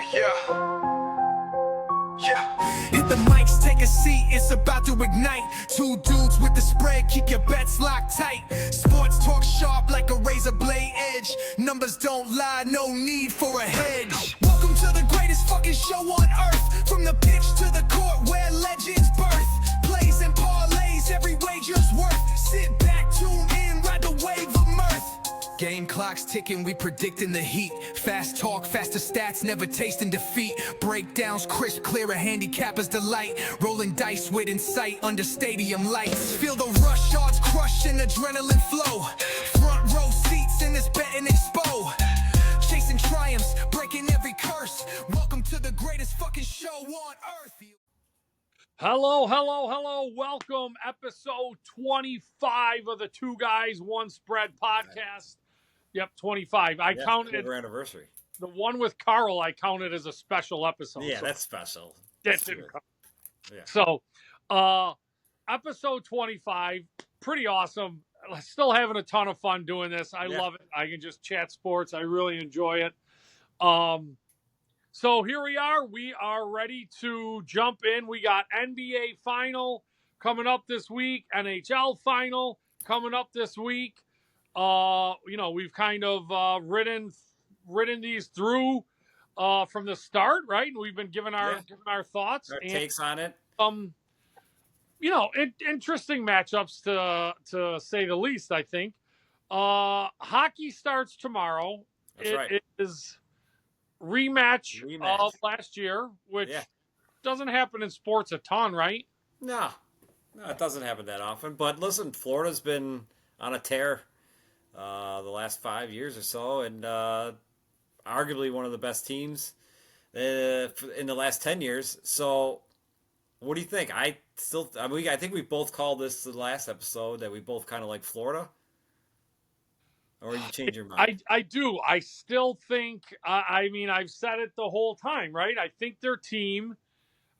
Hit the mics, take a seat, it's about to ignite. Two dudes with the spread, keep your bets locked tight. Sports talk sharp like a razor blade edge. Numbers don't lie, no need for a hedge. Welcome to the greatest fucking show on earth. From the pitch to the court where legends birth. Plays and parlays, every wager's worth. Sit back, tune in, ride the wave of mirth. Game clock's ticking, we predicting the heat. Fast talk, faster stats, never tasting defeat. Breakdowns crisp, clear, a handicapper's delight. Rolling dice with insight under stadium lights. Feel the rush, odds crush and adrenaline flow. Front row seats in this betting expo. Chasing triumphs, breaking every curse. Welcome to the greatest fucking show on earth. Hello. Welcome, episode 25 of the Two Guys, One Spread podcast. Yep, 25. I counted our anniversary. The one with Carl. I counted as a special episode. Yeah, so that's special. That didn't count. Yeah. So, episode 25, pretty awesome. Still having a ton of fun doing this. I love it. I can just chat sports. I really enjoy it. So here we are. We are ready to jump in. We got NBA final coming up this week, NHL final coming up this week. We've kind of ridden these through from the start, right? We've been giving our thoughts, our takes on it. Interesting matchups to say the least. I think hockey starts tomorrow. It is rematch of last year, which doesn't happen in sports a ton, right? No, it doesn't happen that often. But listen, Florida's been on a tear the last 5 years or so, and arguably one of the best teams in the last 10 years. So, what do you think? I think we both called this the last episode that we both kind of like Florida. Or you change your mind? I do. I still think, I've said it the whole time, right? I think their team,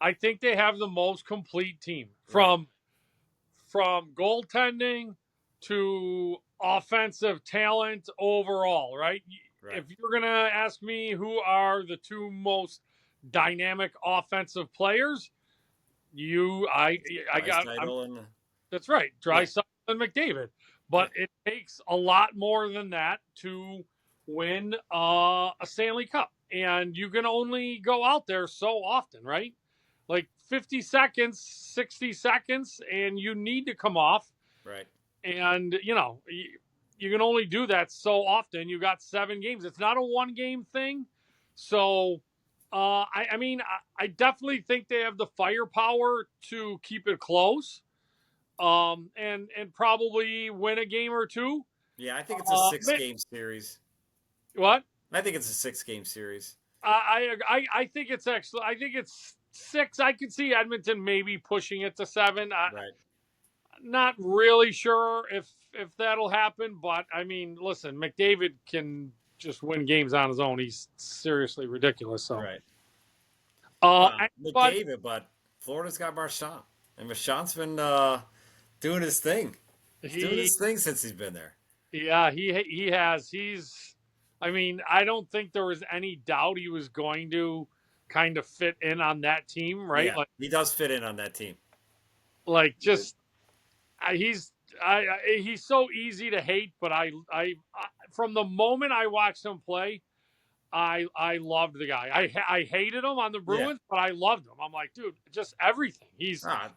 I think they have the most complete team from goaltending to offensive talent overall, right? If you're going to ask me who are the two most dynamic offensive players, that's right. Draisaitl and McDavid. But it takes a lot more than that to win a Stanley Cup. And you can only go out there so often, right? Like 50 seconds, 60 seconds, and you need to come off. Right. And, you can only do that so often. You got 7 games. It's not a one-game thing. So, I definitely think they have the firepower to keep it close. And probably win a game or two. Yeah, I think it's a 6-game series. What? I think it's a 6-game series. I think it's 6. I could see Edmonton maybe pushing it to 7. Right. Not really sure if that'll happen, but listen, McDavid can just win games on his own. He's seriously ridiculous. So. Right. But Florida's got Marchand, and Marchand's been doing his thing. He's doing his thing since he's been there. Yeah, he has. I don't think there was any doubt he was going to kind of fit in on that team, right? Yeah, he does fit in on that team. He's so easy to hate, but I from the moment I watched him play, I loved the guy. I hated him on the Bruins, but I loved him. I'm like, dude, just everything. He's the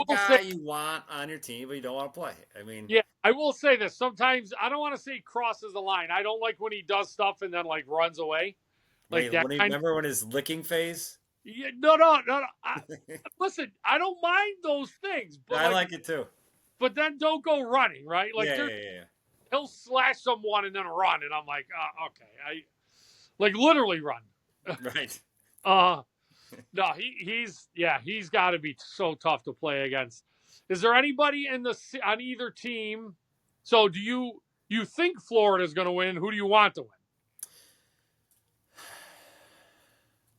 guy you want on your team, but you don't want to play. I will say this. Sometimes I don't want to say he crosses the line. I don't like when he does stuff and then runs away. Remember when his licking phase? Yeah, no. Listen, I don't mind those things. But I like it too. But then don't go running, right? He'll slash someone and then run, and I'm like, okay, literally run. Right. No, he's got to be so tough to play against. Is there anybody on either team? So do you think Florida's going to win? Who do you want to win?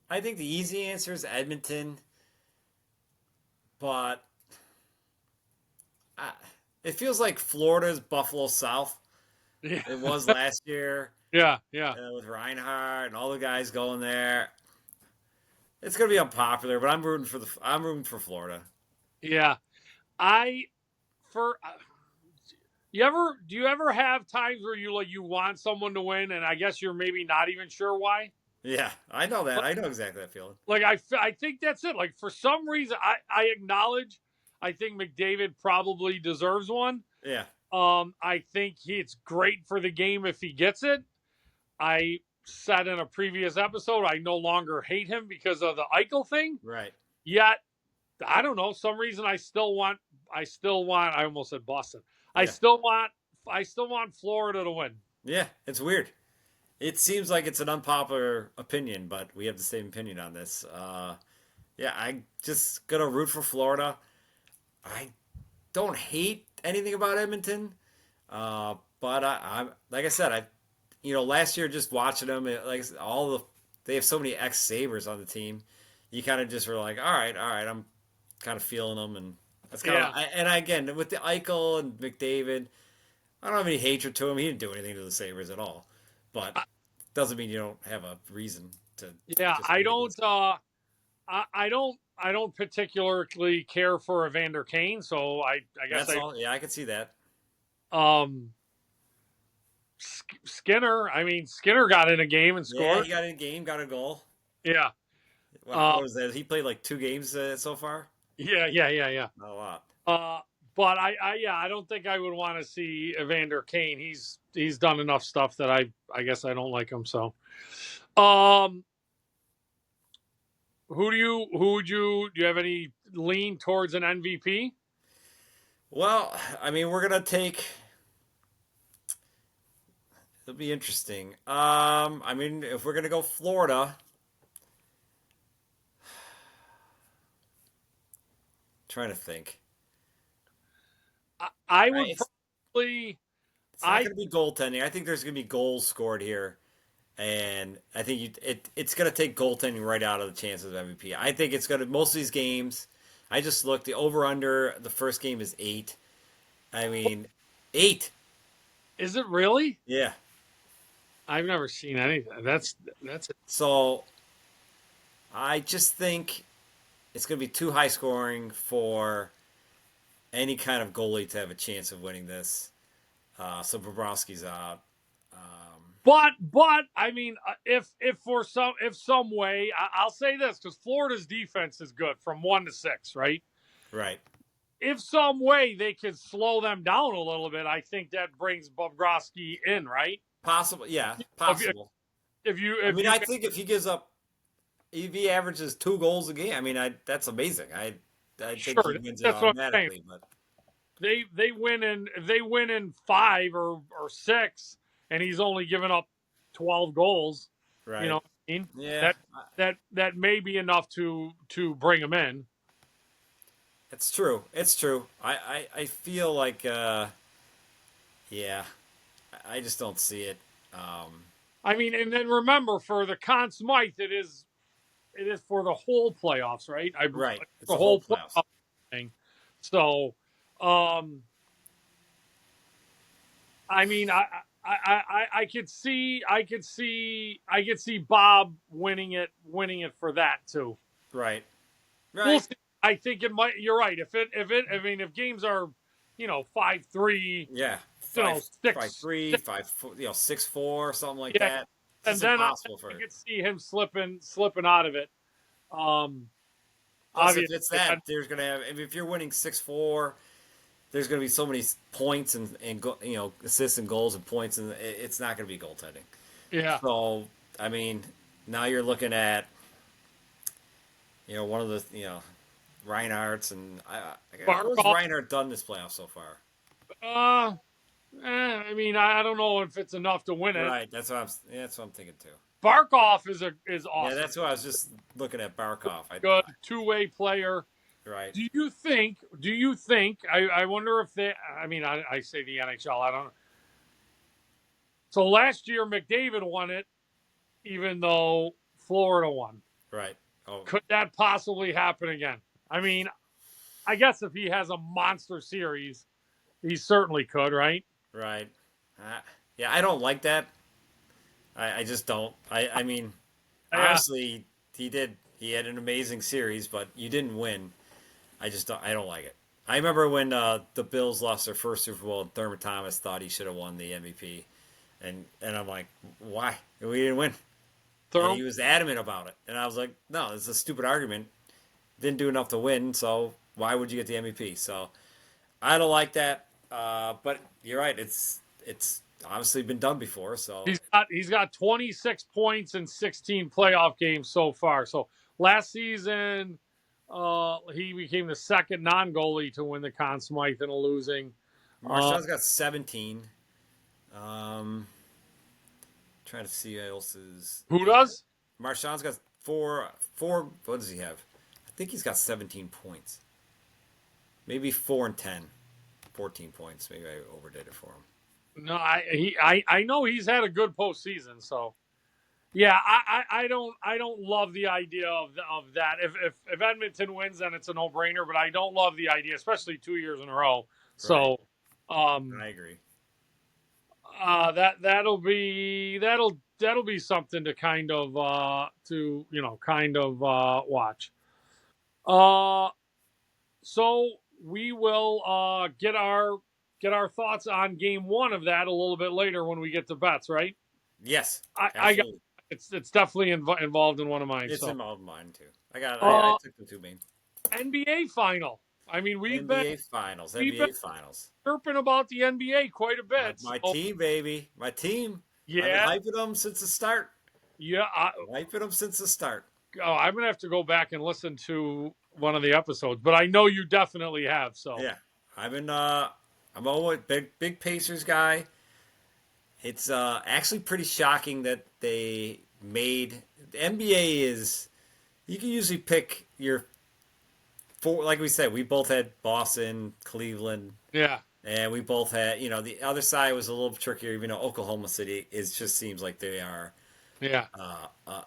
I think the easy answer is Edmonton, but it feels like Florida's Buffalo South. Yeah. It was last year. Yeah, yeah, with Reinhardt and all the guys going there. It's gonna be unpopular, but I'm rooting for Florida. yeah. I for do you ever have times where you want someone to win, and I guess you're maybe not even sure why? Yeah, I know that. I know exactly that feeling. Like I think that's it. Like for some reason, I acknowledge I think McDavid probably deserves one. Yeah, I think it's great for the game if he gets it. I said in a previous episode I no longer hate him because of the Eichel thing. right. Yet I don't know. Some reason I still want. I still want. I almost said Boston. I Yeah, still want. I still want Florida to win. yeah. It's weird. It seems like it's an unpopular opinion, but we have the same opinion on this. Yeah, I just gonna root for Florida. I don't hate anything about Edmonton, but I'm like I said, last year just watching them, they have so many ex Sabres on the team. You kind of just were like, all right, I'm kind of feeling them, and that's kind Yeah. of again with the Eichel and McDavid, I don't have any hatred to him. He didn't do anything to the Sabres at all, but doesn't mean you don't have a reason to Yeah. just I hate don't. I don't. I don't particularly care for Evander Kane, so I guess That's all. Yeah, I can see that. um Skinner. I mean, Skinner got in a game and Yeah, scored. he got in a game, got a goal. Yeah. Wow, Uh, what was that? He played like 2 games so far. yeah. Yeah. Yeah. Yeah. Not a lot. But yeah, I don't think I would want to see Evander Kane. He's done enough stuff that I guess I don't like him. So, um, do you have any lean towards an MVP? Well, I mean, we're gonna take. It'll be interesting. I mean, if we're gonna go Florida, trying to think. I Right, would probably it's not I gonna be goaltending. I think there's gonna be goals scored here, and I think it's gonna take goaltending right out of the chances of MVP. I think it's gonna most of these games. I just looked. The over under the first game is 8. I mean, 8. is it really? Yeah. I've never seen anything. That's So I just think it's going to be too high scoring for any kind of goalie to have a chance of winning this. So Bobrovsky's out. but I mean, if for some way I'll say this because Florida's defense is good from 1 to 6, right? Right. If some way they could slow them down a little bit, I think that brings Bobrovsky in, right? Possible. Yeah. If you, Possible. if you, I if mean, you I think if he averages 2 goals a game, I mean, that's amazing. I think he sure, wins it that's what I'm saying. automatically. But They win in if they win in 5 or 6, and he's only given up 12 goals. right. You know what I mean? Yeah. That may be enough to bring him in. It's true. It's true. I feel like yeah. I just don't see it. I mean, and then remember for the Conn Smythe, it is for the whole playoffs, right? Right. It's The the whole whole playoffs. playoff thing. So, I mean, I could see Bob winning it for that too. Right. We'll Right. see. I think it might. You're right. I mean, if games are 5-3, Yeah. six, 5-3, 5-4, 6-4, something like yeah, that. and It's then I impossible for could see him slipping out of it. Plus, if Obviously, it's that, there's gonna have. If you're winning 6-4, there's gonna be so many points and assists and goals and points, and it's not gonna be goaltending. yeah. So, I mean, now you're looking at one of the Reinhardt's and what has Barkov. Reinhardt done this playoff so far? I mean, I don't know if it's enough to win it. Right. That's what I'm thinking too. Barkov is awesome. Yeah, that's what I was just looking at. Barkov. Good two-way player. Right. Do you think? I wonder if they. I mean, I say the NHL. I don't know. So last year McDavid won it, even though Florida won. Right. Oh. Could that possibly happen again? I mean, I guess if he has a monster series, he certainly could, right? Right. Yeah, I don't like that. I just don't. I mean, Yeah. honestly, he did. He had an amazing series, but you didn't win. I just don't. I don't like it. I remember when the Bills lost their first Super Bowl, and Thurman Thomas thought he should have won the MVP, and I'm like, why? We didn't win, and Thurman, he was adamant about it, and I was like, no, it's a stupid argument. Didn't do enough to win, so why would you get the MVP? So I don't like that. But you're right. It's obviously been done before. So he's got 26 points in 16 playoff games so far. So last season, he became the second non-goalie to win the Conn Smythe in a losing. Marchand's got 17. Um, trying to see who else is. Who Yeah, does? Marchand's got four. Four. What does he have? I think he's got 17 points. Maybe 4 and 10. 14 points. Maybe I overdid it for him. No, I know he's had a good postseason. So yeah, I don't love the idea of that. If Edmonton wins, then it's a no-brainer. But I don't love the idea, especially 2 years in a row. So I agree. that'll be something to kind of watch. So we will get our thoughts on game one of that a little bit later when we get to bets, right? Yes, I got absolutely. it's definitely involved in one of mine. It's So involved in mine too. I took the two main. NBA final. I mean, NBA Finals. we've been NBA Finals. chirping about the NBA quite a My, bit. my So, team, baby. My team. I've been yeah, hyping them since the start. yeah. Hyping them since the start. I'm gonna have to go back and listen to one of the episodes, but I know you definitely have. So Yeah, I've been. I'm always big Pacers guy. It's actually pretty shocking that they made the NBA is. You can usually pick your four. Like we said, we both had Boston, Cleveland, yeah, and we both had. The other side was a little trickier. Even though Oklahoma City, it just seems like they are yeah.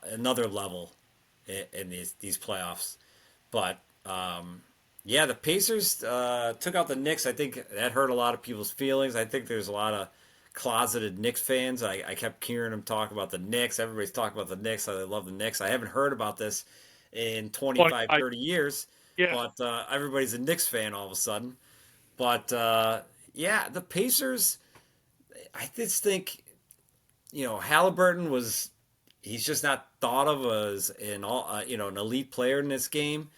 another level in these playoffs. But yeah, the Pacers took out the Knicks. I think that hurt a lot of people's feelings. I think there's a lot of closeted Knicks fans. I kept hearing them talk about the Knicks. Everybody's talking about the Knicks. How they love the Knicks. I haven't heard about this in 25, 30 years. Yeah. But everybody's a Knicks fan all of a sudden. But yeah, the Pacers, I just think, Halliburton he's just not thought of as an elite player in this game.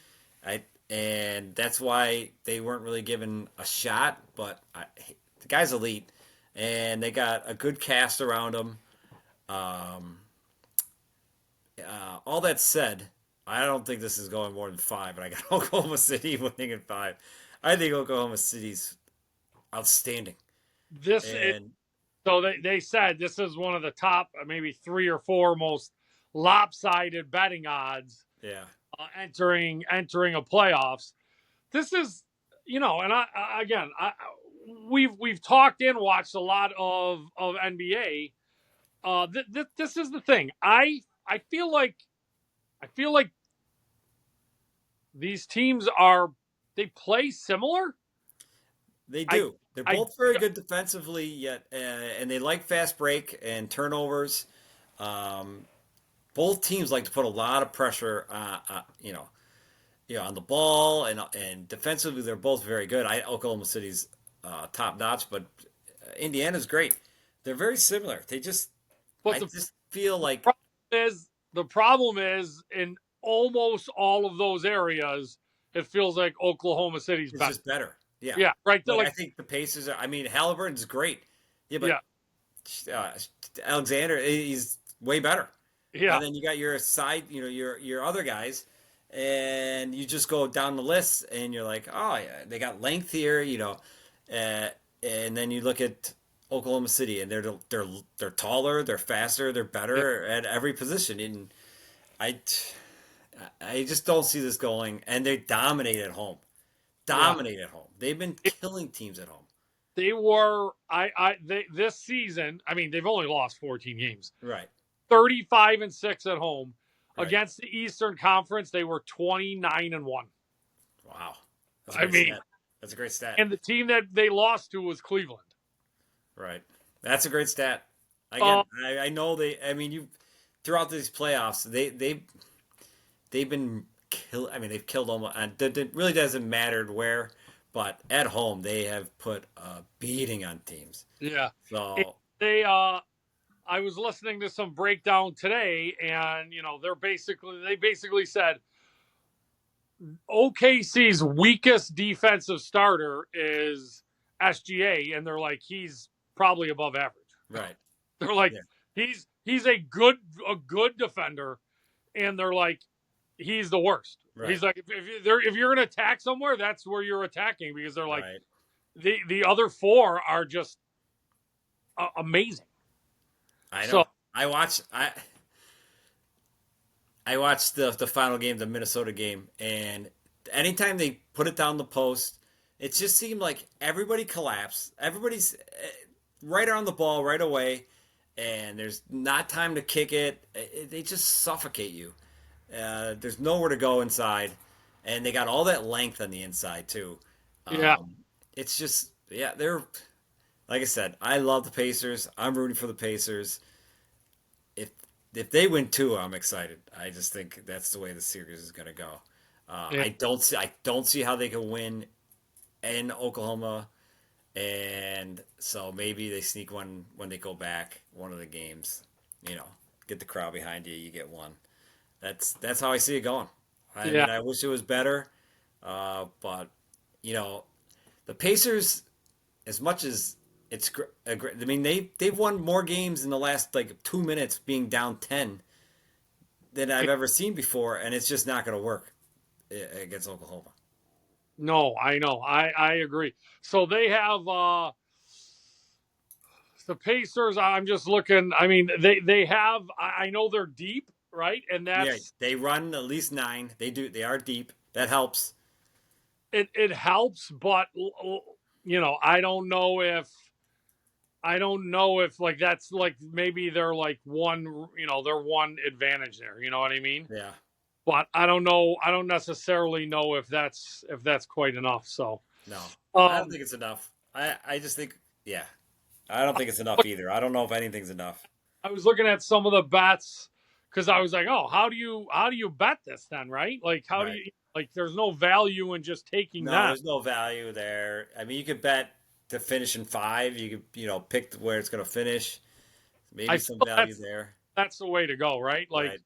And that's why they weren't really given a shot. But the guy's elite, and they got a good cast around him. All that said, I don't think this is going more than 5, but I got Oklahoma City winning in 5. I think Oklahoma City's outstanding. And So they said this is one of the top, maybe 3 or 4 most lopsided betting odds yeah, entering a playoffs. This is, and we've talked and watched a lot of NBA. This is the thing. I feel like these teams they play similar. they do. They're both very good defensively, yet, and they like fast break and turnovers. Both teams like to put a lot of pressure, on the ball, and defensively they're both very good. Oklahoma City's top notch, but Indiana's great. They're very similar. I just feel like The problem is in almost all of those areas, it feels like Oklahoma City's it's better. just better. Yeah, Yeah, right. I think the Pacers are. I mean, Halliburton's great. Yeah, but Alexander, he's way better. Yeah. And then you got your side, your other guys, and you just go down the list, and you're like, oh yeah, they got length here, and then you look at Oklahoma City, and they're taller, they're faster, they're better at every position, and I just don't see this going, and they dominate at home. At home. They've been killing teams at home. They were this season. I mean, they've only lost 14 games. Right. 35-6 at home. Right. Against the Eastern Conference, they were 29-1. Wow. That's a great stat. And the team that they lost to was Cleveland. Right. That's a great stat. Again, I know they. I mean, you throughout these playoffs, they've been kill. I mean, they've killed almost. And it really doesn't matter where, but at home they have put a beating on teams. Yeah. So They I was listening to some breakdown today, and they basically said OKC's weakest defensive starter is SGA, and they're like he's probably above average. right, They're like yeah, he's a good defender, and they're like he's the worst. right, He's like if you're going to attack somewhere, that's where you're attacking because they're like right. the other four are just amazing. I know. So I watched the final game, the Minnesota game, and anytime they put it down the post, it just seemed like everybody collapsed. Everybody's right on the ball right away, and there's not time to kick it. They just suffocate you. There's nowhere to go inside, and they got all that length on the inside too. yeah. It's just they're like I said. I love the Pacers. I'm rooting for the Pacers. If they win two, I'm excited. I just think that's the way the series is going to go. Yeah. I don't see how they can win in Oklahoma, and so maybe they sneak one when they go back one of the games. Get the crowd behind you, you get one. That's how I see it going. I mean, I wish it was better, but the Pacers, as much as it's I mean, they've won more games in the last 2 minutes being down 10 than I've ever seen before, and it's just not going to work against Oklahoma. No, I know. I agree. So they have the Pacers. I'm just looking. I mean, they have. I know they're deep, right? And that's they run at least 9. They do. They are deep. That helps. it helps, but I don't know if that's maybe they're one, they're one advantage there. You know what I mean? Yeah. But I don't know. I don't necessarily know if that's quite enough. So no, I don't think it's enough. I just think I don't think it's enough either. I don't know if anything's enough. I was looking at some of the bets because I was like, oh, how do you bet this then, right? How do you there's no value in just taking that. There's no value there. I mean, you could bet to finish in 5. You could pick where it's going to finish. Maybe some value there. That's the way to go, right? Right.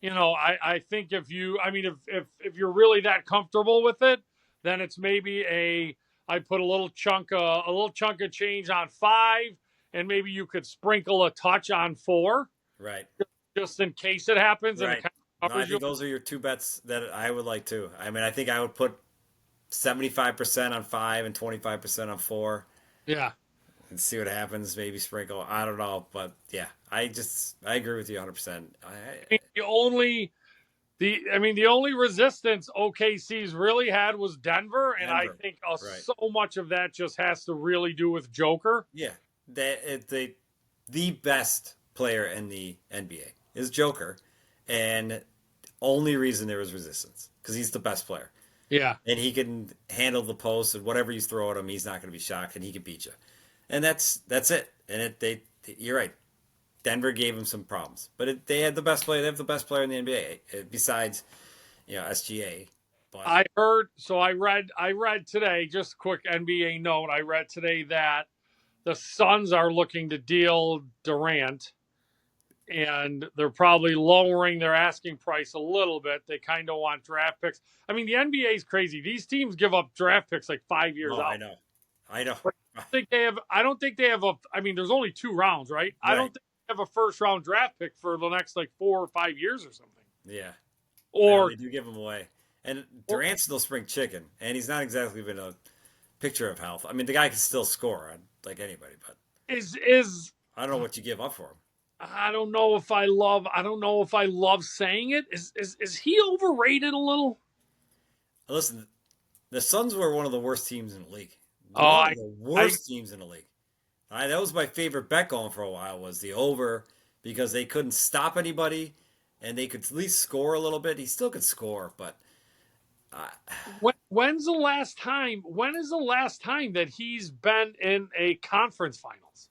I think if you're really that comfortable with it, then it's maybe I put a little chunk of change on 5, and maybe you could sprinkle a touch on 4, right? Just in case it happens. Right. And it kind of I think those are your 2 bets that I would like too. I mean, I think I would put 75% on 5 and 25% on 4. Yeah. And see what happens. Maybe sprinkle. I don't know, but I agree with you 100%. The only resistance OKC's really had was Denver, and I think so much of that just has to really do with Joker. Yeah, the best player in the NBA is Joker, and only reason there was resistance because he's the best player. Yeah, and he can handle the post and whatever you throw at him, he's not going to be shocked, and he can beat you. And that's it. And you're right. Denver gave him some problems, but they had the best player. They have the best player in the NBA besides, SGA. But I read today. Just a quick NBA note. I read today that the Suns are looking to deal Durant, and they're probably lowering their asking price a little bit. They kind of want draft picks. I mean, the NBA is crazy. These teams give up draft picks 5 years out. I know. I don't think they have a. I mean, there's only 2 rounds, right? I don't think they have a first round draft pick for the next 4 or 5 years or something. Yeah. Or they do give them away. And Durant's still spring chicken, and he's not exactly been a picture of health. I mean, the guy can still score like anybody, but is I don't know what you give up for him. I don't know if I love saying it. Is he overrated a little? Listen, the Suns were one of the worst teams in the league. The worst teams in the league. That was my favorite bet going for a while, was the over, because they couldn't stop anybody and they could at least score a little bit. He still could score, but when is the last time that he's been in a conference finals?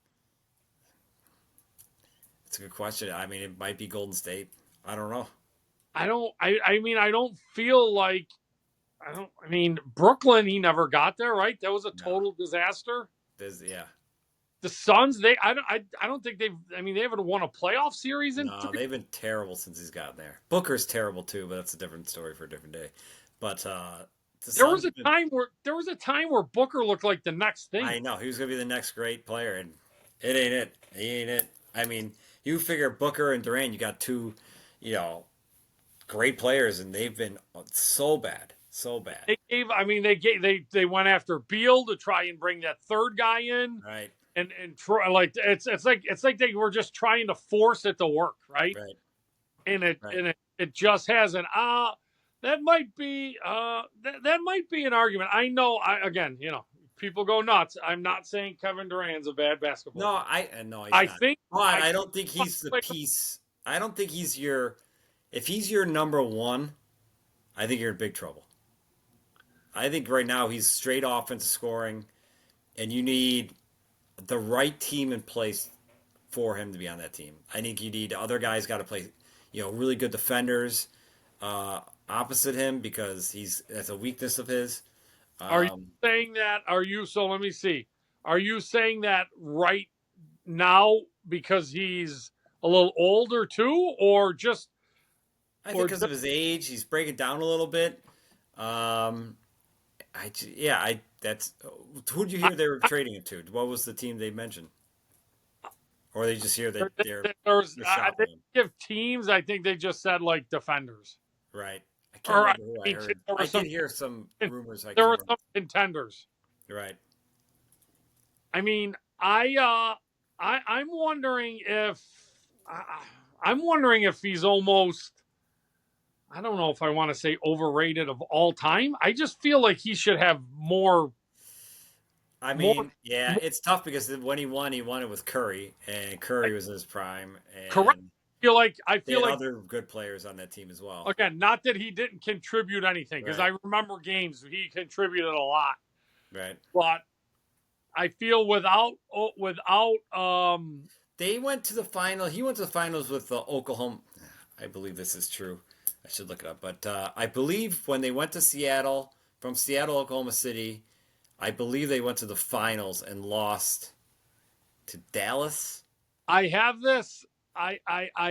It's a good question. I mean, it might be Golden State. I don't know. I mean, I don't feel like I don't. I mean, Brooklyn, he never got there, right? That was a No, total disaster. yeah. The Suns, I don't think they've. I mean, they haven't won a playoff series in No, three. they've been terrible since he's gotten there. Booker's terrible too, but that's a different story for a different day. But the There was Suns a have been. time where Booker looked like the next thing. I know he was gonna be the next great player, and it ain't it. He ain't it. I mean, you figure Booker and Durant, you got two, you know, great players, and they've been so bad, so bad. They went after Beal to try and bring that third guy in, Right, and try, like it's like they were just trying to force it to work, right? right, And right. it just hasn't. That might be that might be an argument. I know. Again, people go nuts. I'm not saying Kevin Durant's a bad basketball No, player. no, he's I not. think But I I think don't think he's the piece. I don't think he's your. If he's your number one, I think you're in big trouble. I think right now he's straight offensive scoring, and you need the right team in place for him to be on that team. I think you need other guys got to play, really good defenders opposite him because that's a weakness of his. Are you Um, saying that? Are you? So let me see. Are you saying that right now because he's a little older too, I think or because of just his age, he's breaking down a little bit. Um, yeah, that's who'd you I, hear they were trading him to? What was the team they mentioned, or they just hear that they're I shopping they him? give teams? I think they just said like defenders, Right. I can't or remember who I mean, heard. there were I did some hear some rumors. I there can't were remember. some contenders. Right. I mean, I'm wondering if I, I'm wondering if he's almost. I don't know if I want to say overrated of all time. I just feel like he should have I more, mean, yeah, more it's tough because when he won it with Curry, and Curry was in his prime, correct. and I they feel had like other good players on that team as well. again, not that he didn't contribute anything because Right. I remember games he contributed a lot, Right. but I feel without They went to the final. He went to the finals with Oklahoma. I believe this is true. I should look it up, but I believe when they went to Seattle from Seattle, Oklahoma City, I believe they went to the finals and lost to Dallas. I have this. I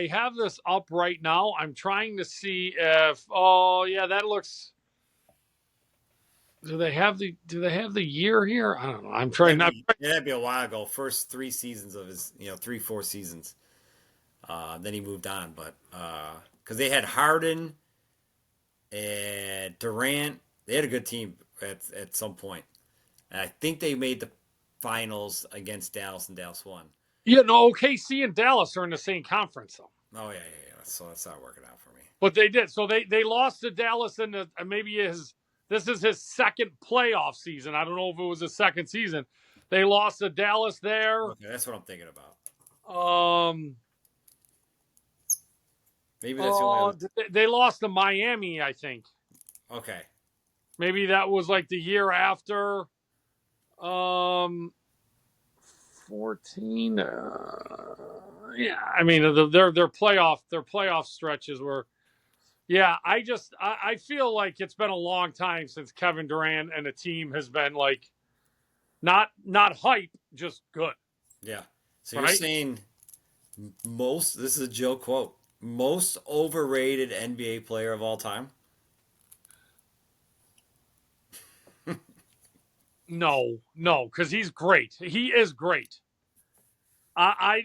have this up right now. I'm trying to see if oh yeah that looks. Do they have the year here? I don't know. I'm trying not. That'd be a while ago. First 3 seasons of his, 3 4 seasons. Then he moved on, but because they had Harden and Durant, they had a good team at some point. And I think they made the finals against Dallas, and Dallas won. Yeah, no. OKC and Dallas are in the same conference though. Oh yeah, yeah, yeah. So that's not working out for me. But they did. So they lost to Dallas in the maybe this is his second playoff season. I don't know if it was his second season. They lost to Dallas there. Okay, that's what I'm thinking about. Um, Maybe that's the only other. they lost to Miami, I think. Okay. Maybe that was like the year after. 14. Yeah, I mean their playoff stretches were. Yeah, I feel like it's been a long time since Kevin Durant and the team has been like not hype, just good, Yeah. So you're right? saying this is a Joe quote, most overrated NBA player of all time? No, because he's great. He is great. I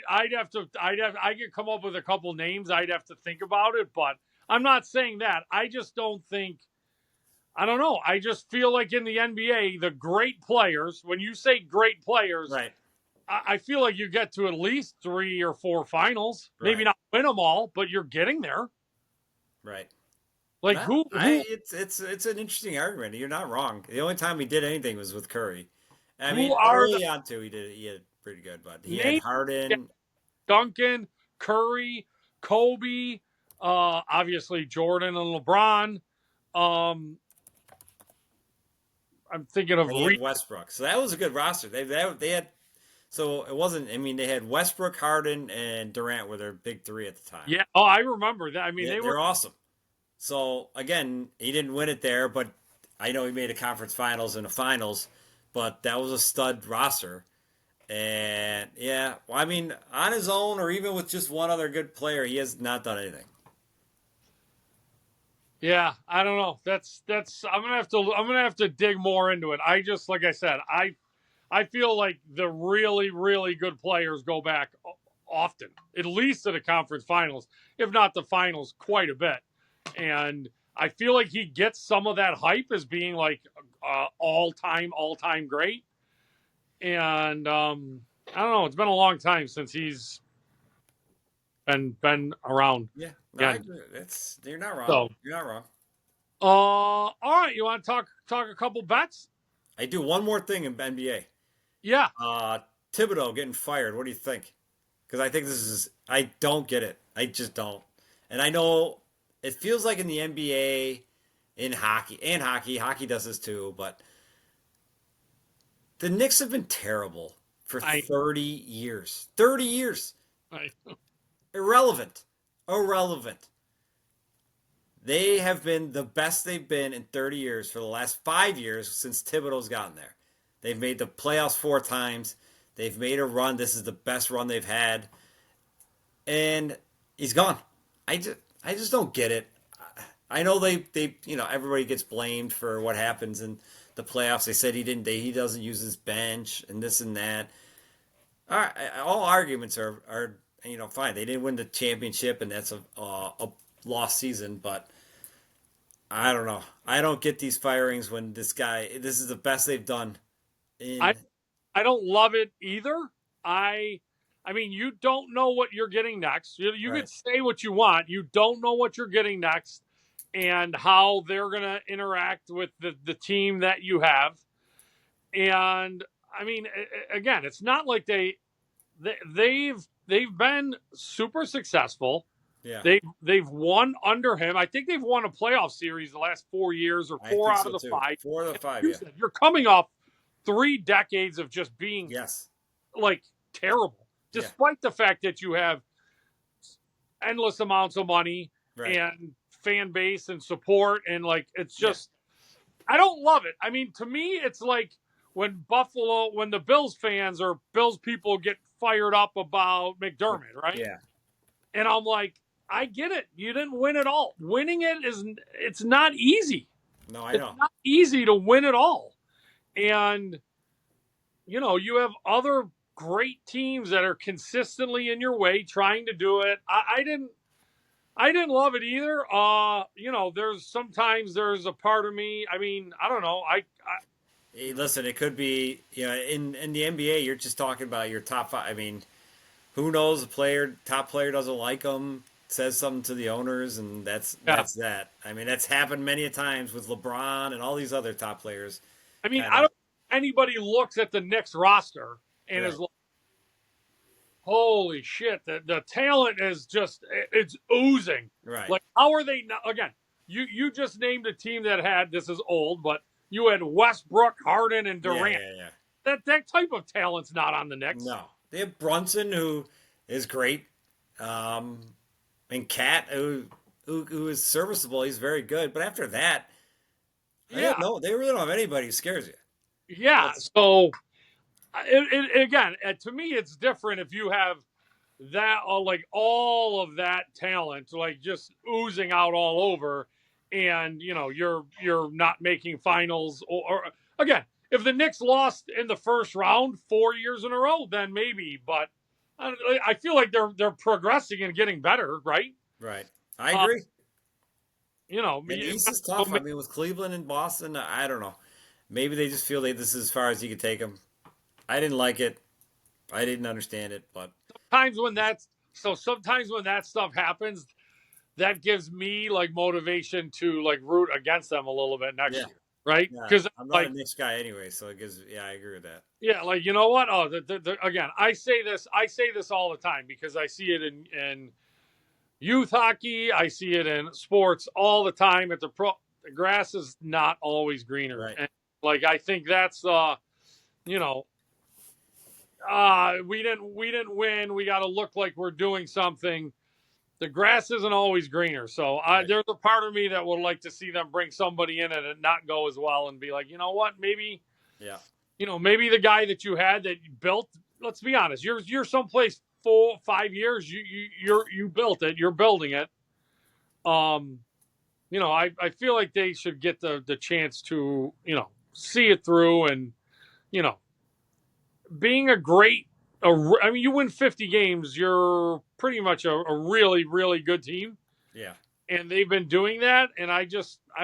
could come up with a couple names. I'd have to think about it, but I'm not saying that. I just don't think. I don't know. I just feel like in the NBA, the great players. When you say great players, Right. I feel like you get to at least 3 or 4 finals. Maybe Right. not win them all, but you're getting there. Right. Like Nah, who? it's an interesting argument. You're not wrong. The only time he did anything was with Curry. I Who mean, are the early on too, he had pretty good, but he had names? Harden. Duncan, Curry, Kobe, obviously Jordan and LeBron. Um, I'm thinking of And he had Westbrook, so that was a good roster. They had So it wasn't. I mean, they had Westbrook, Harden, and Durant were their big three at the time. Yeah. Oh, I remember that. I mean, Yeah, they were. they're awesome. So again, he didn't win it there, but I know he made a conference finals and a finals, but that was a stud roster. And yeah, well, I mean, on his own or even with just one other good player, he has not done anything. Yeah, I don't know. That's. I'm gonna have to dig more into it. I just like I said, I feel like the really really good players go back often, at least to the conference finals, if not the finals, quite a bit. And I feel like he gets some of that hype as being like all time great. And I don't know. It's been a long time since he's been around. Yeah, no, I And agree. It's you're not wrong. so, You're not wrong. all right. You want to talk a couple bets? I do one more thing in NBA. Yeah. Thibodeau getting fired. What do you think? Because I think this is. I don't get it. I just don't. And I know it feels like in the NBA, in hockey, and hockey does this too. But the Knicks have been terrible for I 30 years. 30 years. I Irrelevant. Irrelevant. They have been the best they've been in 30 years for the last 5 years since Thibodeau's gotten there. They've made the playoffs 4 times. They've made a run. This is the best run they've had. And he's gone. I just don't get it. I know they everybody gets blamed for what happens in the playoffs. They said he doesn't use his bench and this and that. All arguments are fine. They didn't win the championship and that's a lost season, but I don't know. I don't get these firings when this is the best they've done I in. I don't love it either. I I mean, you don't know what you're getting next. You Right. could say what you want. You don't know what you're getting next and how they're going to interact with the team that you have. And I mean, again, it's not like they've been super successful. Yeah, They've won under him. I think they've won a playoff series the last 4 years or I four think out so of the too. five. 4 of the 5, You yeah. said you're coming off 3 decades of just being Yes. like terrible, Yeah. despite the fact that you have endless amounts of money Right. and fan base and support. And like, it's Yeah. just, I don't love it. I mean, to me, it's like when the Bills fans or Bills people get fired up about McDermott, right? Yeah. And I'm like, I get it. You didn't win it all. Winning it's not easy. No, I It's know. not easy to win it all. And, you have other great teams that are consistently in your way trying to do it. I didn't love it either. There's a part of me. I mean, I don't know. Hey, listen, it could be in the NBA. You're just talking about your top 5. I mean, who knows? Top player doesn't like them, says something to the owners, and that's that. I mean, that's happened many a times with LeBron and all these other top players. I mean, Kind I of don't. Anybody looks at the Knicks roster and right. is like, "Holy shit! The talent is it's oozing." Right. Like, how are they not? Again, you just named a team that had, this is old, but you had Westbrook, Harden, and Yeah, Durant. yeah, yeah. That type of talent's not on the Knicks. No, they have Brunson, who is great, and Cat, who is serviceable. He's very good. But after that, Yeah, they really don't have anybody who scares you. yeah. So, again, to me, it's different if you have that, like all of that talent, like just oozing out all over, and you're not making finals. Or again, if the Knicks lost in the first round 4 years in a row, then maybe. But I feel like they're progressing and getting better, right? Right. I agree. And You East is tough. I mean, with Cleveland and Boston, I don't know. Maybe they just feel like this is as far as you can take them. I didn't like it. I didn't understand it, but sometimes when that stuff happens, that gives me like motivation to like root against them a little bit next yeah, year, right? yeah. Because I'm not like, a Knicks guy anyway, so it gives. Yeah, I agree with that. yeah, like, you know what? Oh, again, I say this all the time because I see it in youth hockey, I see it in sports all the time. The grass is not always greener, Right. and like I think that's you know we didn't win. We got to look like we're doing something. The grass isn't always greener. So Right. there's a part of me that would like to see them bring somebody in and it not go as well and be like, you know what, maybe, Yeah. Maybe the guy that you had that you built. Let's be honest, you're someplace 4-5 years. You built it. You're building it. I feel like they should get the chance to see it through and you know being I mean, you win 50 games, you're pretty much a really, really good team. Yeah. And they've been doing that. And I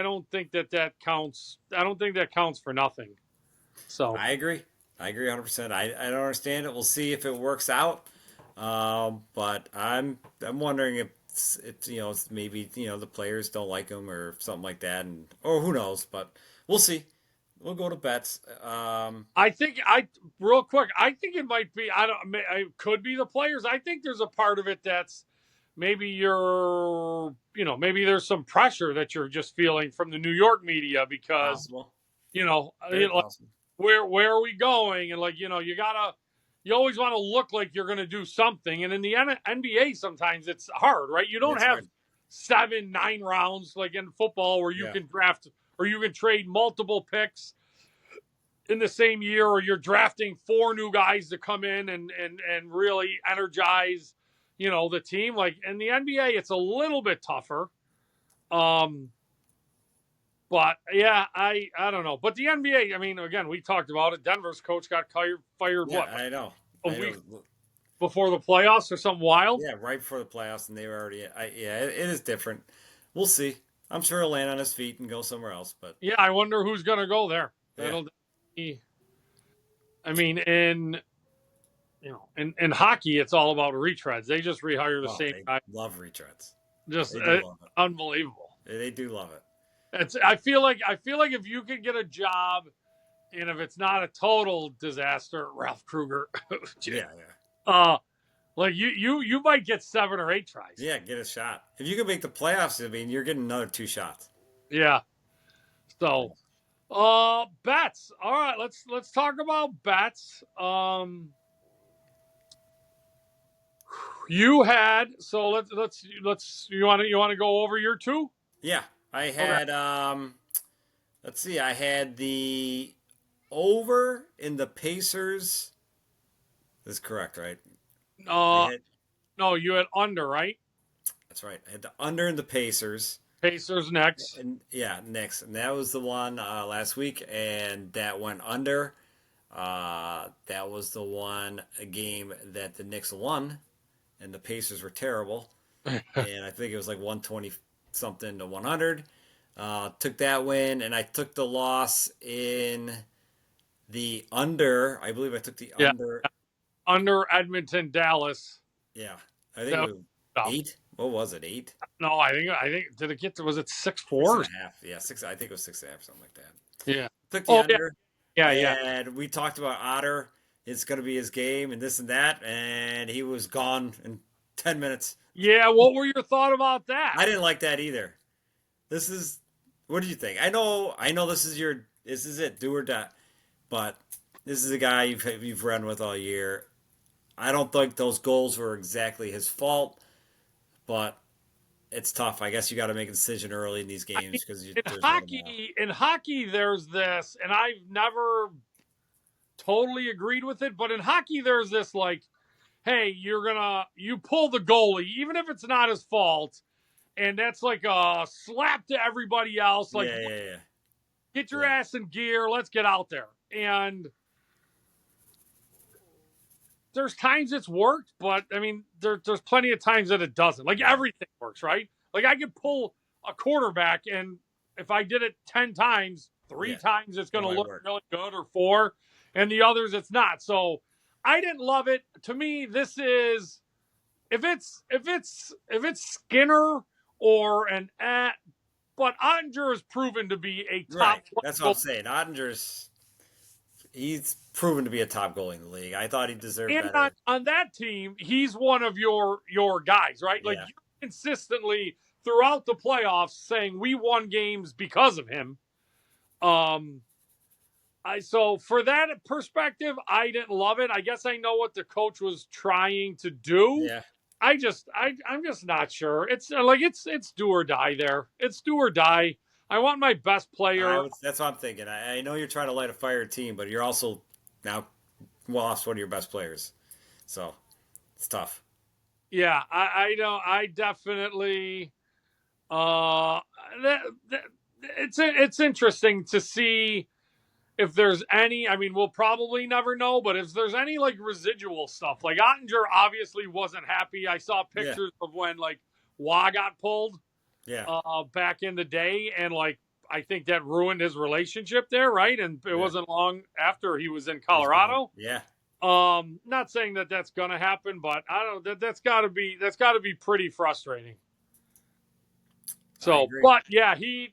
don't think that counts. I don't think that counts for nothing. So I agree. I agree 100%. I don't understand it. We'll see if it works out. But I'm wondering if it's maybe the players don't like him or something like that, or who knows. But we'll see. We'll go to bets. I think real quick, I think it might be, it could be the players. I think there's a part of it that's maybe maybe there's some pressure that you're just feeling from the New York media because, Possible. like, Possible. where are we going? And you always want to look like you're going to do something. And in the NBA, sometimes it's hard, right? You don't It's have hard. 7-9 rounds like in football where you Yeah. can draft or you can trade multiple picks in the same year, or you're drafting 4 new guys to come in and really energize, the team. Like in the NBA, it's a little bit tougher. But yeah, I don't know. But the NBA, I mean, again, we talked about it. Denver's coach got fired Yeah, what, I know. a I week know. before the playoffs or something wild? Yeah, right before the playoffs, and they were already. It is different. We'll see. I'm sure he'll land on his feet and go somewhere else. But Yeah, I wonder who's going to go there. yeah, That'll be, I mean, in hockey, it's all about retreads. They just rehire the same they guy. love retreads. Just They do love it. unbelievable. They do love it. I feel like if you could get a job, and if it's not a total disaster, Ralph Kruger, Yeah. like you might get 7 or 8 tries. Yeah, get a shot. If you can make the playoffs, I mean, you're getting another 2 shots. Yeah. So, bets. All right, let's talk about bets. You had let's you want to go over your 2? Yeah, I had let's see, I had the over in the Pacers. That's correct, right? No, you had under, right? That's right. I had the under in the Pacers. Pacers next. And yeah, Knicks. And that was the one last week, and that went under. That was the one game that the Knicks won, and the Pacers were terrible. And I think it was like 120 something to 100. Took that win, and I took the loss in the under. I believe I took the under. Under Edmonton, Dallas. Yeah, I think it was 8. What was it? 8? No, I think did it get to, was it 6-4? 6.5. Yeah, 6. I think it was 6.5, something like that. Yeah. Took the under. Yeah. And we talked about Otter. It's going to be his game and this and that, and he was gone in 10 minutes. Yeah, what were your thoughts about that? I didn't like that either. What did you think? I know this is it, do or die. But this is a guy you've run with all year. I don't think those goals were exactly his fault, but it's tough. I guess you got to make a decision early in these games because in hockey, there's this, and I've never totally agreed with it, but in hockey, there's this like, hey, you pull the goalie, even if it's not his fault, and that's like a slap to everybody else. Like, get your ass in gear, let's get out there. And there's times it's worked, but I mean, there's plenty of times that it doesn't. Like everything works, right? Like I could pull a quarterback, and if I did it 10 times, 3 times it's going to look really good, or 4, and the others it's not. So I didn't love it. To me, this is if it's Skinner or but Ottinger has proven to be a top. Right. That's what I'm saying. He's proven to be a top goalie in the league. I thought he deserved better. On that team, he's one of your guys, right? Like you're consistently throughout the playoffs saying we won games because of him. I So for that perspective, I didn't love it. I guess I know what the coach was trying to do. Yeah. I'm just not sure. It's like it's do or die there. It's do or die. I want my best player. That's what I'm thinking. I know you're trying to light a fire team, but you're also now lost one of your best players. So it's tough. Yeah, I don't. I definitely. Uh, that, that, it's interesting to see if there's any. I mean, we'll probably never know, but if there's any like residual stuff, like Ottinger obviously wasn't happy. I saw Yeah. pictures of when like Wah got pulled Yeah. back in the day, and like I think that ruined his relationship there, right? And it wasn't long after he was in Colorado. Yeah. Not saying that that's gonna happen, but I don't. That's got to be pretty frustrating. So, but yeah, he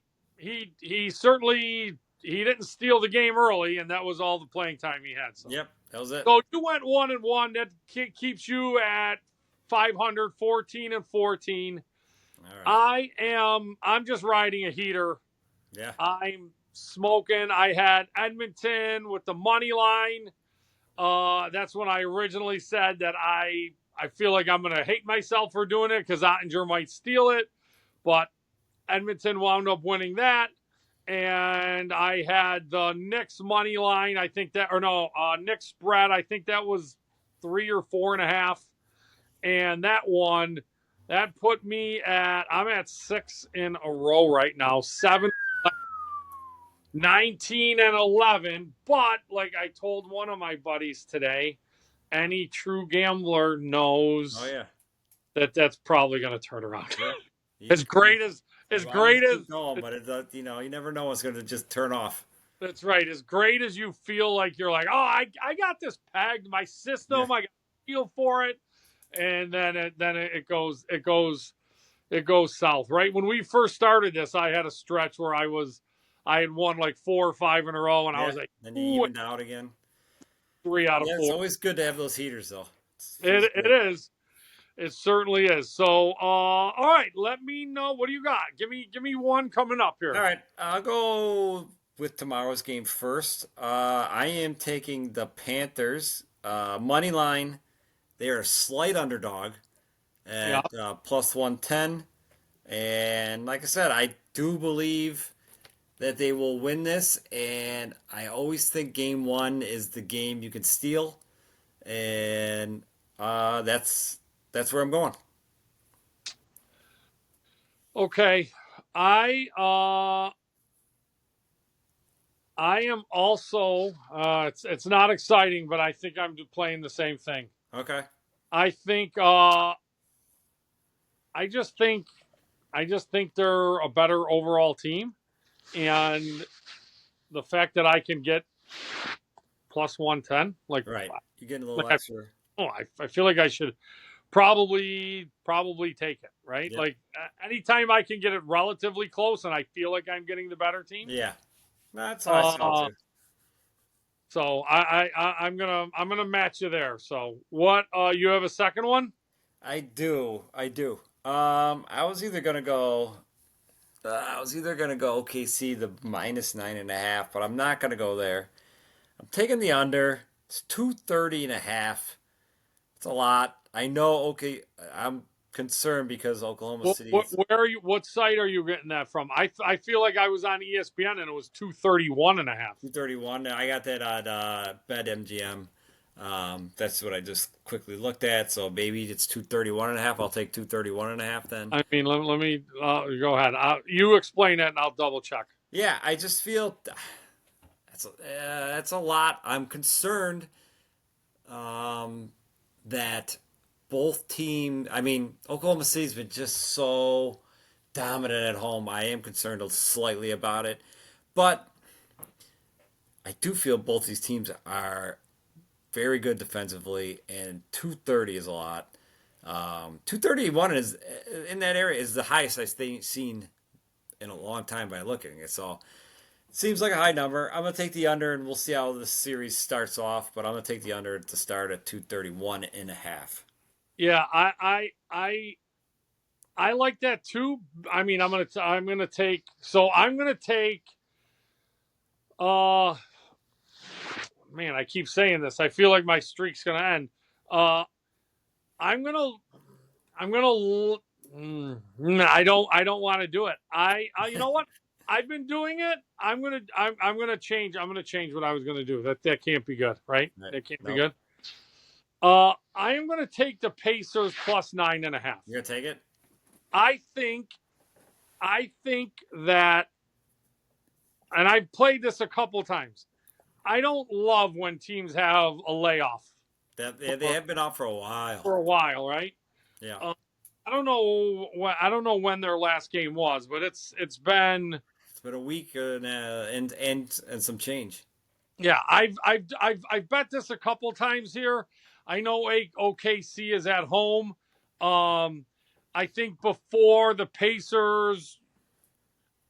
certainly he didn't steal the game early, and that was all the playing time he had. So. Yep, that was it. So you went 1-1. That keeps you at 500, 14-14. All right. I'm just riding a heater. Yeah. I'm smoking. I had Edmonton with the money line. That's when I originally said that I feel like I'm going to hate myself for doing it because Ottinger might steal it. But Edmonton wound up winning that. And I had the Knicks money line. I think that, or no, Knicks spread. I think that was 3 or 4.5. And that one, that put me I'm at 6 in a row right now. 7, 19 and 11. But like I told one of my buddies today, any true gambler knows that's probably going to turn around. Yeah. As great as no, but it, you never know what's going to just turn off. That's right. As great as you feel like you're like, oh, I got this pegged, my system, I got a feel for it, and then it goes south. Right when we first started this, I had a stretch where I had won like 4 or 5 in a row, and I was like, then you evened out again. 3 out of 4. It's always good to have those heaters, though. It is. It certainly is. So, all right, let me know. What do you got? Give me one coming up here. All right, I'll go with tomorrow's game first. I am taking the Panthers money line. They are a slight underdog at plus 110, and like I said, I do believe that they will win this. And I always think game 1 is the game you can steal, and that's where I'm going. Okay. I am also it's not exciting, but I think I'm playing the same thing. Okay. I think I just think they're a better overall team, and the fact that I can get plus 110, like right, you're getting a little like extra. I feel like I should probably take it, right? Yep. Like anytime I can get it relatively close and I feel like I'm getting the better team. Yeah. That's how I felt too. So I'm gonna match you there. So what you have a second one? I do. I was either gonna go OKC the minus 9.5, but I'm not gonna go there. I'm taking the under. It's 230.5. It's a lot. I know. Okay, I'm concerned because Oklahoma City. Where are you? What site are you getting that from? I feel like I was on ESPN and it was 231.5. 231. I got that on BetMGM. That's what I just quickly looked at. So maybe it's 231.5. I'll take 231.5 then. I mean, let me go ahead. You explain that and I'll double check. Yeah, I just feel that's a lot. I'm concerned that both teams. I mean, Oklahoma City's been just so dominant at home. I am concerned slightly about it, but I do feel both these teams are very good defensively, and 230 is a lot. 231 is in that area is the highest I've seen in a long time by looking at it. So it seems like a high number. I'm gonna take the under, and we'll see how the series starts off. But I'm gonna take the under to start at 231.5. Yeah, I like that too. I mean, I'm gonna take. man, I keep saying this. I feel like my streak's gonna end. I'm gonna I don't want to do it. You know what? I've been doing it. I'm gonna change. I'm gonna change what I was gonna do. That can't be good, right? That can't be good. I am gonna take the Pacers plus 9.5. You're gonna take it? I think that, and I've played this a couple times. I don't love when teams have a layoff. They have been out for a while. For a while, right? Yeah. I don't know when their last game was, but it's been a week and some change. Yeah, I've bet this a couple times here. I know OKC is at home. I think before the Pacers,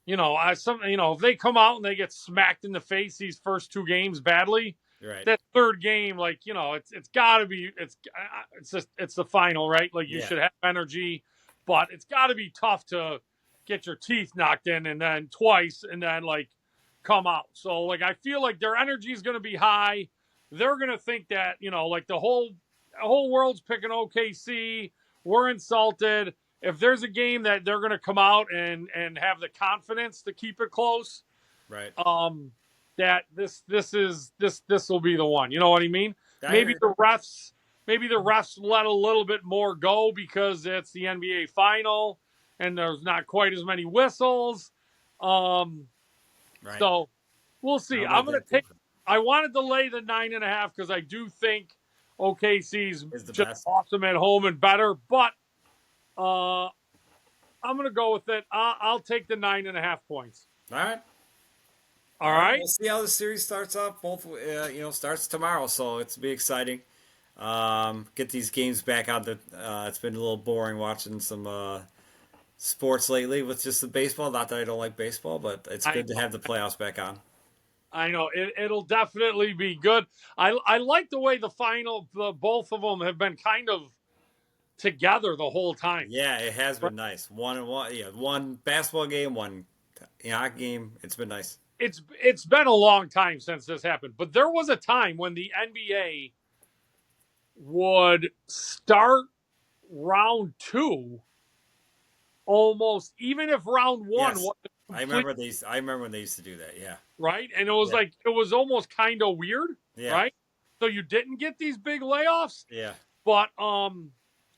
if they come out and they get smacked in the face these first two games badly, right. That third game, it's got to be it's the final, right? Like you should have energy, but it's got to be tough to get your teeth knocked in and then twice and then come out. So I feel like their energy is going to be high. They're going to think that the whole world's picking OKC. We're insulted. If there's a game that they're going to come out and have the confidence to keep it close, right? That this will be the one. You know what I mean? Maybe the refs let a little bit more go because it's the NBA final and there's not quite as many whistles. Right. So we'll see. I'm going to take. I wanted to lay the 9.5 because I do think OKC's just best. Awesome at home and better, but I'm going to go with it. I'll take the 9.5 points. All right. We'll see how the series starts off. Both, starts tomorrow, so it's be exciting. Get these games back out. It's been a little boring watching some sports lately with just the baseball. Not that I don't like baseball, but it's good to have the playoffs back on. I know it'll definitely be good. I like the way both of them have been kind of together the whole time. Yeah, it has been nice. 1-1. Yeah, one basketball game, one hockey game. It's been nice. It's been a long time since this happened, but there was a time when the NBA would start round 2 almost, even if round 1 yes. was I remember when they used to do that. Yeah. Right, and it was it was almost kind of weird. Yeah. Right. So you didn't get these big layoffs. Yeah. But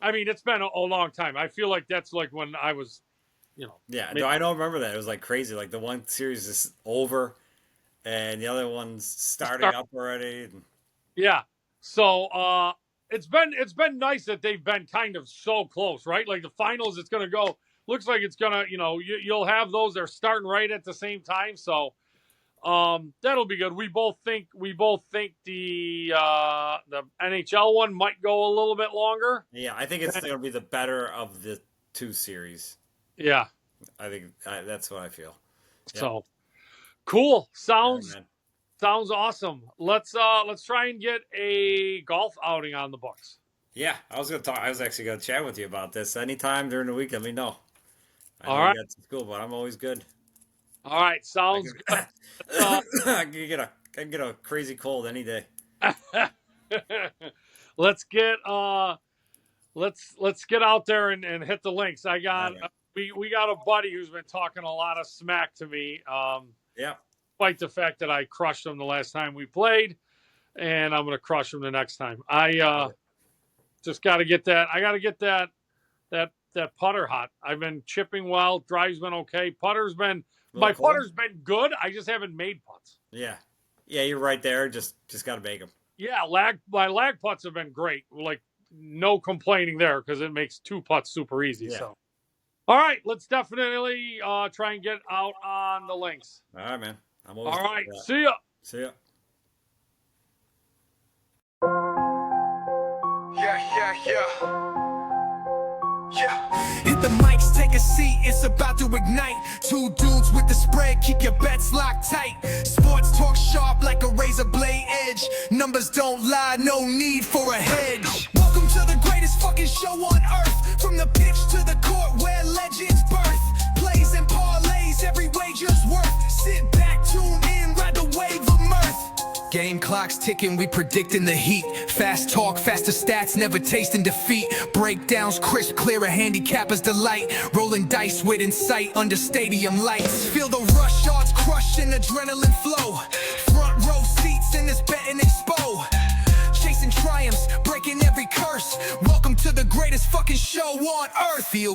it's been a long time. I feel like that's when I was. Yeah, no, I don't remember that. It was crazy. The one series is over, and the other one's starting up already. Yeah, so it's been nice that they've been kind of so close, right? Like the finals, it's gonna go. Looks like it's gonna, you'll have those. They're starting right at the same time, so that'll be good. We both think the NHL one might go a little bit longer. Yeah, I think it's gonna be the better of the two series. Yeah, I think that's what I feel. Yep. So cool. Sounds awesome. Let's try and get a golf outing on the books. Yeah, I was actually gonna chat with you about this. Anytime during the week, let me know. All right. You got school, but I'm always good. All right, sounds good. I can get a crazy cold any day. Let's get out there and hit the links. I got. We got a buddy who's been talking a lot of smack to me. Despite the fact that I crushed him the last time we played, and I'm going to crush him the next time. I just got to get that. I got to get that putter hot. I've been chipping well. Drive's been okay. Putter's been been good. I just haven't made putts. Yeah, you're right there. Just got to make them. Yeah, my lag putts have been great. No complaining there because it makes 2 putts super easy. Yeah. So. All right, let's definitely try and get out on the links. All right, man. I'm always all right. See ya. See ya. Yeah. Hit the mics, take a seat, it's about to ignite. 2 dudes with the spread, keep your bets locked tight. Sports talk sharp like a razor blade edge. Numbers don't lie, no need for a hedge. Welcome to the greatest fucking show on earth. From the pitch to the court where legends birth. Plays and parlays, every wager's worth. Sit back, tune in, ride the wave of mirth. Game clock's ticking, we predicting the heat. Fast talk, faster stats, never tasting defeat. Breakdowns crisp, clear, a handicapper's delight. Rolling dice with insight under stadium lights. Feel the rush, odds crushing, adrenaline flow. Front row seats in this betting expo. Chasing triumphs, breaking every curse. Welcome to the greatest fucking show on earth. Feel